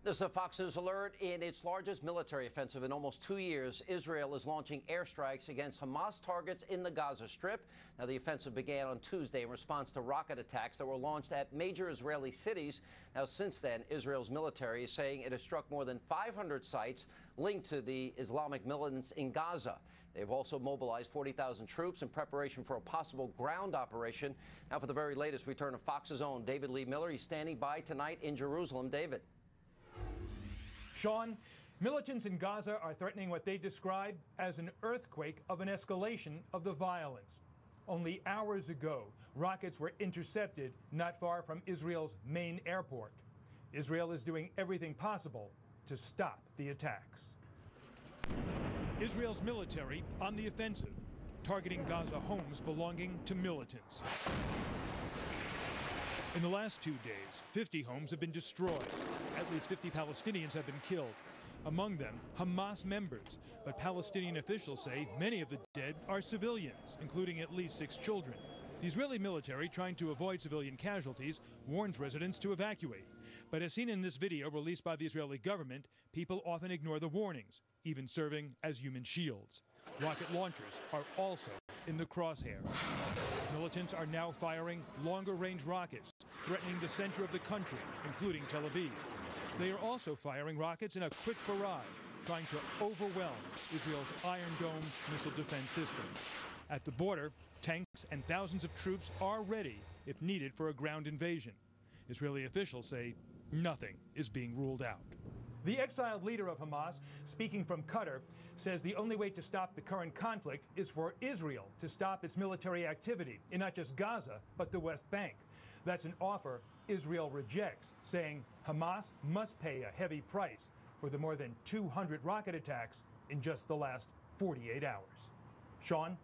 This is a Fox News alert. In its largest military offensive in almost 2 years, Israel is launching airstrikes against Hamas targets in the Gaza Strip. Now, the offensive began on Tuesday in response to rocket attacks that were launched at major Israeli cities. Now, since then, Israel's military is saying it has struck more than 500 sites linked to the Islamic militants in Gaza. They've also mobilized 40,000 troops in preparation for a possible ground operation. Now, for the very latest, we turn to Fox's own David Lee Miller. He's standing by tonight in Jerusalem. David. Sean, militants in Gaza are threatening what they describe as an earthquake of an escalation of the violence. Only hours ago, rockets were intercepted not far from Israel's main airport. Israel is doing everything possible to stop the attacks. Israel's military on the offensive, targeting Gaza homes belonging to militants. In the last 2 days, 50 homes have been destroyed. At least 50 Palestinians have been killed, among them Hamas members. But Palestinian officials say many of the dead are civilians, including at least 6 children. The Israeli military, trying to avoid civilian casualties, warns residents to evacuate. But as seen in this video released by the Israeli government, people often ignore the warnings, even serving as human shields. Rocket launchers are also in the crosshairs. Militants are now firing longer-range rockets, threatening the center of the country, including Tel Aviv. They are also firing rockets in a quick barrage, trying to overwhelm Israel's Iron Dome missile defense system. At the border, tanks and thousands of troops are ready if needed for a ground invasion. Israeli officials say nothing is being ruled out. The exiled leader of Hamas, speaking from Qatar, says the only way to stop the current conflict is for Israel to stop its military activity in not just Gaza, but the West Bank. That's an offer Israel rejects, saying Hamas must pay a heavy price for the more than 200 rocket attacks in just the last 48 hours. Sean?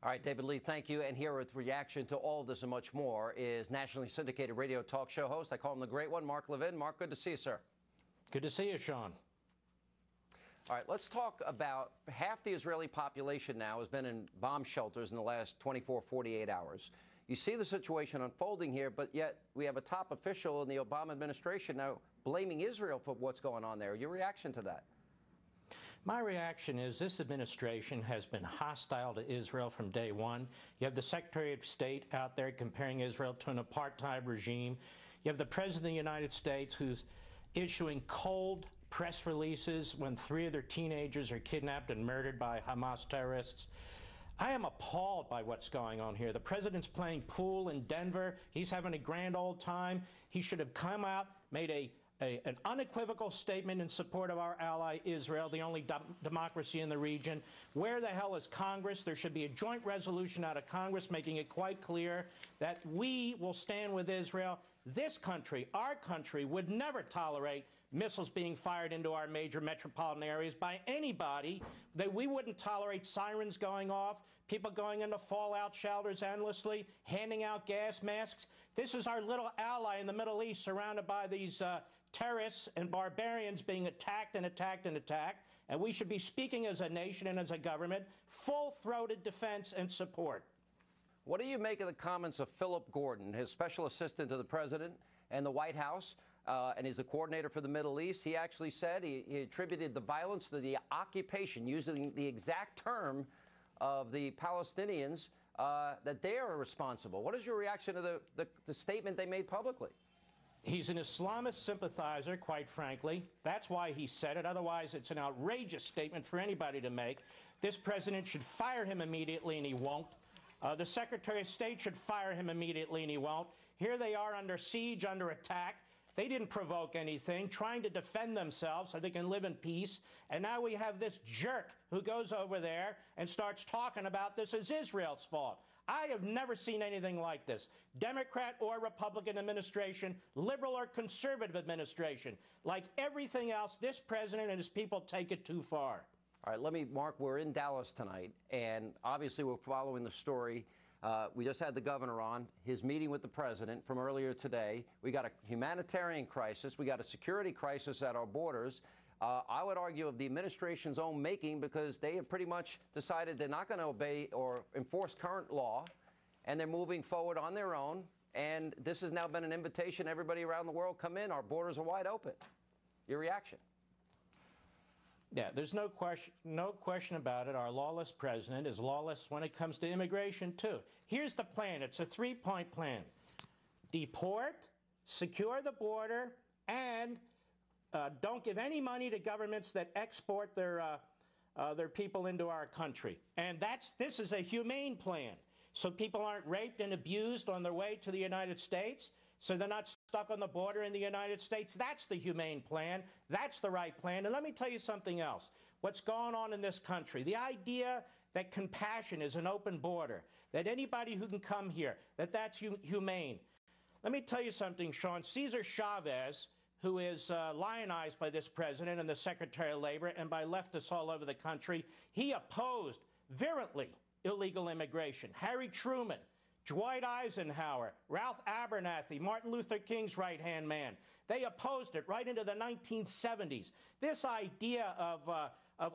All right, David Lee, thank you. And here with reaction to all of this and much more is nationally syndicated radio talk show host, I call him the great one, Mark Levin. Mark, good to see you, sir. Good to see you, Sean. All right, let's talk about half the Israeli population now has been in bomb shelters in the last 24, 48 hours. You see the situation unfolding here, but yet we have a top official in the Obama administration now blaming Israel for what's going on there. Your reaction to that? My reaction is this administration has been hostile to Israel from day one. You have the Secretary of State out there comparing Israel to an apartheid regime. You have the President of the United States who's issuing cold press releases when 3 of their teenagers are kidnapped and murdered by Hamas terrorists. I am appalled by what's going on here. The president's playing pool in Denver. He's having a grand old time. He should have come out, made an unequivocal statement in support of our ally Israel, the only democracy in the region. Where the hell is Congress? There should be a joint resolution out of Congress making it quite clear that we will stand with Israel. This country, our country, would never tolerate missiles being fired into our major metropolitan areas by anybody. That we wouldn't tolerate sirens going off, people going into fallout shelters endlessly, handing out gas masks. This is our little ally in the Middle East, surrounded by these terrorists and barbarians being attacked and attacked and attacked. And we should be speaking as a nation and as a government, full-throated defense and support. What do you make of the comments of Philip Gordon, his special assistant to the president and the White House, and he's the coordinator for the Middle East? He actually said he attributed the violence to the occupation, using the exact term of the Palestinians, that they are responsible. What is your reaction to the statement they made publicly? He's an Islamist sympathizer, quite frankly. That's why he said it. Otherwise, it's an outrageous statement for anybody to make. This president should fire him immediately, and he won't. The Secretary of State should fire him immediately, and he won't. Here they are under siege, under attack. They didn't provoke anything, trying to defend themselves so they can live in peace. And now we have this jerk who goes over there and starts talking about this as Israel's fault. I have never seen anything like this. Democrat or Republican administration, liberal or conservative administration. Like everything else, this president and his people take it too far. All right, Mark, we're in Dallas tonight, and obviously we're following the story. We just had the governor on, his meeting with the president from earlier today. We got a humanitarian crisis. We got a security crisis at our borders. I would argue of the administration's own making, because they have pretty much decided they're not going to obey or enforce current law, and they're moving forward on their own. And this has now been an invitation. Everybody around the world, come in. Our borders are wide open. Your reaction? Yeah, there's no question about it. Our lawless president is lawless when it comes to immigration, too. Here's the plan. It's a three-point plan. Deport, secure the border, and don't give any money to governments that export their people into our country. And this is a humane plan. So people aren't raped and abused on their way to the United States, so they're not stuck on the border in the United States. That's the humane plan. That's the right plan. And let me tell you something else. What's going on in this country, the idea that compassion is an open border, that anybody who can come here, that's humane. Let me tell you something, Sean. Cesar Chavez, who is lionized by this president and the Secretary of Labor and by leftists all over the country, he opposed virulently illegal immigration. Harry Truman, Dwight Eisenhower, Ralph Abernathy, Martin Luther King's right-hand man, they opposed it right into the 1970s. This idea of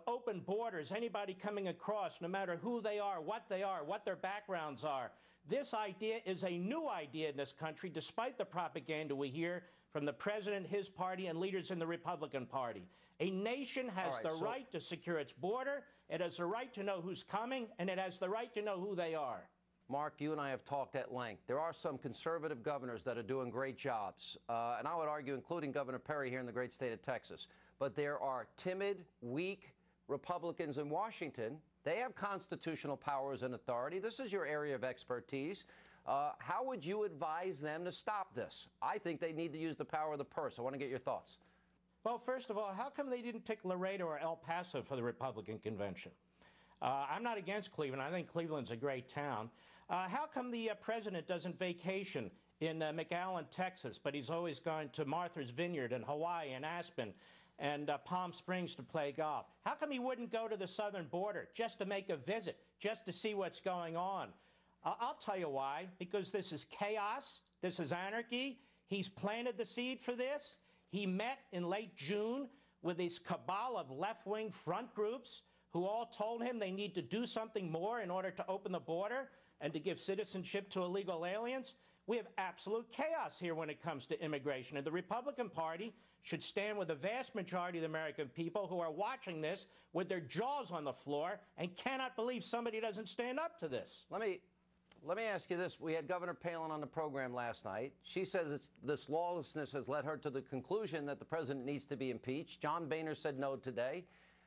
open borders, anybody coming across, no matter who they are, what their backgrounds are, this idea is a new idea in this country, despite the propaganda we hear from the president, his party, and leaders in the Republican Party. A nation has the right to secure its border, it has the right to know who's coming, and it has the right to know who they are. Mark, you and I have talked at length. There are some conservative governors that are doing great jobs, and I would argue including Governor Perry here in the great state of Texas. But there are timid, weak Republicans in Washington. They have constitutional powers and authority. This is your area of expertise. How would you advise them to stop this? I think they need to use the power of the purse. I want to get your thoughts. Well, first of all, how come they didn't pick Laredo or El Paso for the Republican convention? I'm not against Cleveland. I think Cleveland's a great town. How come the president doesn't vacation in McAllen, Texas, but he's always going to Martha's Vineyard and Hawaii and Aspen and Palm Springs to play golf? How come he wouldn't go to the southern border just to make a visit, just to see what's going on? I'll tell you why. Because this is chaos. This is anarchy. He's planted the seed for this. He met in late June with this cabal of left-wing front groups who all told him they need to do something more in order to open the border and to give citizenship to illegal aliens. We have absolute chaos here when it comes to immigration, and the Republican Party should stand with the vast majority of the American people who are watching this with their jaws on the floor and cannot believe somebody doesn't stand up to this. Let me ask you this. We had Governor Palin on the program last night. She says this lawlessness has led her to the conclusion that the president needs to be impeached. John Boehner said no today.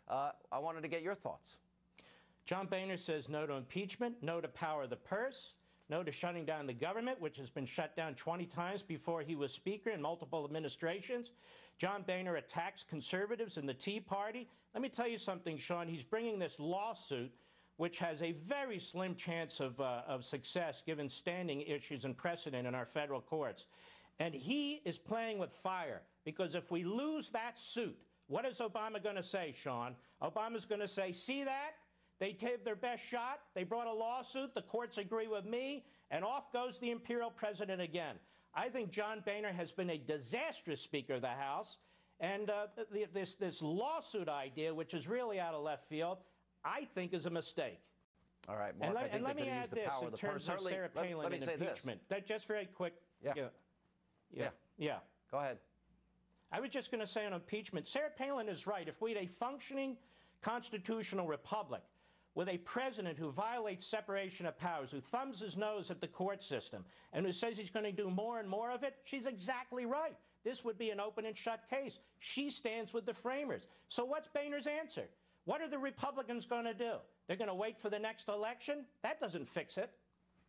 I wanted to get your thoughts. John Boehner says no to impeachment, no to power of the purse, no to shutting down the government, which has been shut down 20 times before he was Speaker in multiple administrations. John Boehner attacks conservatives in the Tea Party. Let me tell you something, Sean. He's bringing this lawsuit, which has a very slim chance of success given standing issues and precedent in our federal courts. And he is playing with fire, because if we lose that suit, what is Obama going to say, Sean? Obama's going to say, see that? They gave their best shot. They brought a lawsuit. The courts agree with me. And off goes the imperial president again. I think John Boehner has been a disastrous Speaker of the House. And this lawsuit idea, which is really out of left field, I think is a mistake. All right, Mark, and let me add this in terms of Sarah Palin and impeachment. Just very quick. Yeah. Go ahead. I was just going to say on impeachment, Sarah Palin is right. If we had a functioning constitutional republic with a president who violates separation of powers, who thumbs his nose at the court system, and who says he's going to do more and more of it, she's exactly right. This would be an open and shut case. She stands with the framers. So what's Boehner's answer? What are the Republicans going to do? They're going to wait for the next election? That doesn't fix it.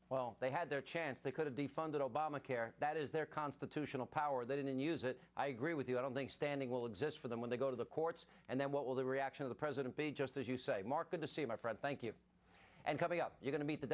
Well, they had their chance. They could have defunded Obamacare. That is their constitutional power. They didn't use it. I agree with you. I don't think standing will exist for them when they go to the courts. And then what will the reaction of the president be? Just as you say. Mark, good to see you, my friend. Thank you. And coming up, you're going to meet the